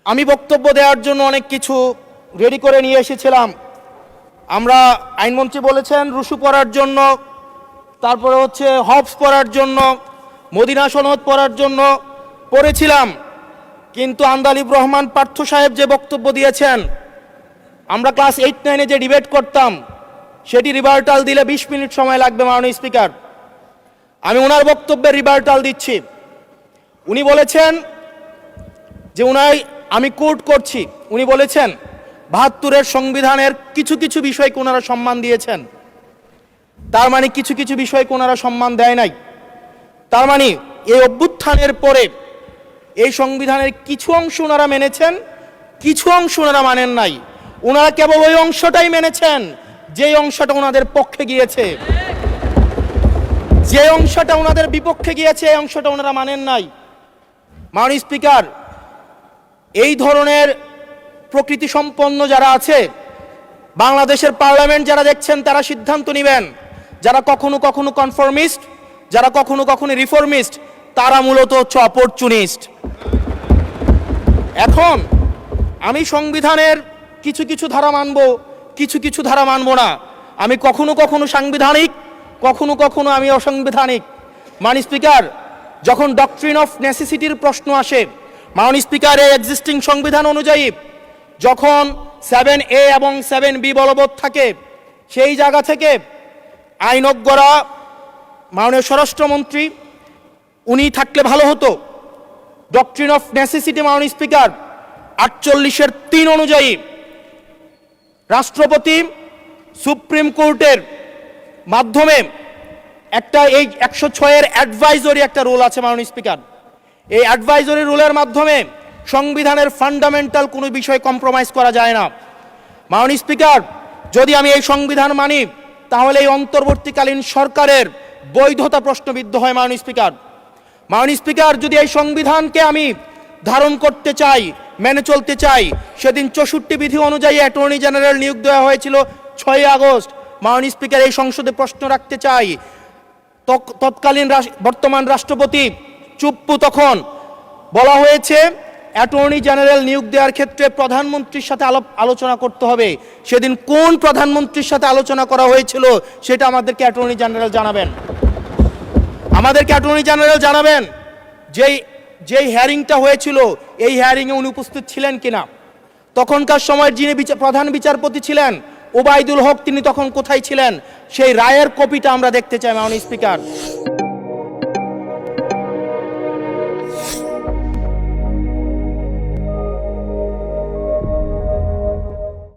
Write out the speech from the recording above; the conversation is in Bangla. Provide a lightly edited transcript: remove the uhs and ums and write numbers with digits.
আমি বক্তব্য দেওয়ার জন্য অনেক কিছু রেডি করে নিয়ে এসেছিলাম। আমরা আইনমন্ত্রী বলেছেন রুশু পড়ার জন্য, তারপরে হচ্ছে হবস পড়ার জন্য, মদিনা সনদ পড়ার জন্য পড়েছিলাম। কিন্তু আন্দালিব রহমান পার্থ সাহেব যে বক্তব্য দিয়েছেন, আমরা ক্লাস 8-9-এ যে ডিবেট করতাম সেটি রিভার্টাল দিলে 20 মিনিট সময় লাগবে। মাননীয় স্পিকার, আমি ওনার বক্তব্যের রিভার্টাল দিচ্ছি। উনি বলেছেন যে আমি কোট করছি, উনি বলেছেন ৭২-এর সংবিধানের কিছু কিছু বিষয়কে ওনারা সম্মান দিয়েছেন। তার মানে কিছু কিছু বিষয়কে ওনারা সম্মান দেয় নাই। তার মানে এই অভ্যুত্থানের পরে এই সংবিধানের কিছু অংশ ওনারা মেনেছেন, কিছু অংশ ওনারা মানেন নাই। ওনারা কেবল ওই অংশটাই মেনেছেন যে অংশটা ওনাদের পক্ষে গিয়েছে, যে অংশটা ওনাদের বিপক্ষে গিয়েছে এই অংশটা ওনারা মানেন নাই। মাননীয় স্পিকার, এই ধরনের প্রকৃতি সম্পন্ন যারা আছে বাংলাদেশের পার্লামেন্ট যারা দেখছেন তারা সিদ্ধান্ত নেবেন। যারা কখনো কখনো কনফর্মিস্ট, যারা কখনো কখনো রিফর্মিস্ট, তারা মূলত হচ্ছে অপরচুনিস্ট। এখন আমি সংবিধানের কিছু কিছু ধারা মানব, কিছু কিছু ধারা মানব না। আমি কখনো কখনো সাংবিধানিক, কখনো কখনো আমি অসাংবিধানিক। মাননীয় স্পিকার, যখন ডক্ট্রিন অফ নেসেসিটির প্রশ্ন আসে, মাননীয় স্পিকার, এই এক্সিস্টিং সংবিধান অনুযায়ী যখন 7A এবং 7B বলবৎ থাকে, সেই জায়গা থেকে আইনজ্ঞরা, মাননীয় স্বরাষ্ট্রমন্ত্রী উনি থাকলে ভালো হতো। ডক্ট্রিন অফ নেসেসিটি মাননীয় স্পিকার 48-এর 3 অনুযায়ী রাষ্ট্রপতি সুপ্রিম কোর্টের মাধ্যমে একটা এই 106-এর অ্যাডভাইজরি একটা রুল আছে মাননীয় স্পিকার। এই অ্যাডভাইজরি রুলের মাধ্যমে সংবিধানের ফান্ডামেন্টাল কোনো বিষয় কম্প্রোমাইজ করা যায় না। মাননীয় স্পিকার, যদি আমি এই সংবিধান মানি তাহলে এই অন্তর্বর্তীকালীন সরকারের বৈধতা প্রশ্নবিদ্ধ হয়। মাননীয় স্পিকার, মাননীয় স্পিকার, যদি এই সংবিধানকে আমি ধারণ করতে চাই, মেনে চলতে চাই, সেদিন 64 বিধি অনুযায়ী অ্যাটর্নি জেনারেল নিয়োগ দেওয়া হয়েছিল 6 আগস্ট। মাননীয় স্পিকার, এই সংসদে প্রশ্ন রাখতে চাই, তৎকালীন বর্তমান রাষ্ট্রপতি চুপ্পু, তখন বলা হয়েছে অ্যাটর্নি জেনারেল নিয়োগ দেওয়ার ক্ষেত্রে প্রধানমন্ত্রীর সাথে আলোচনা করতে হবে। সেদিন কোন প্রধানমন্ত্রীর সাথে আলোচনা করা হয়েছিল সেটা আমাদেরকে অ্যাটর্নি জেনারেল জানাবেন। আমাদেরকে অ্যাটর্নি জেনারেল জানাবেন যেই হিয়ারিংটা হয়েছিল এই হিয়ারিংয়ে উনি উপস্থিত ছিলেন কিনা। তখনকার সময় যিনি প্রধান বিচারপতি ছিলেন ওবায়দুল হক, তিনি তখন কোথায় ছিলেন? সেই রায়ের কপিটা আমরা দেখতে চাই মাননীয় স্পিকার।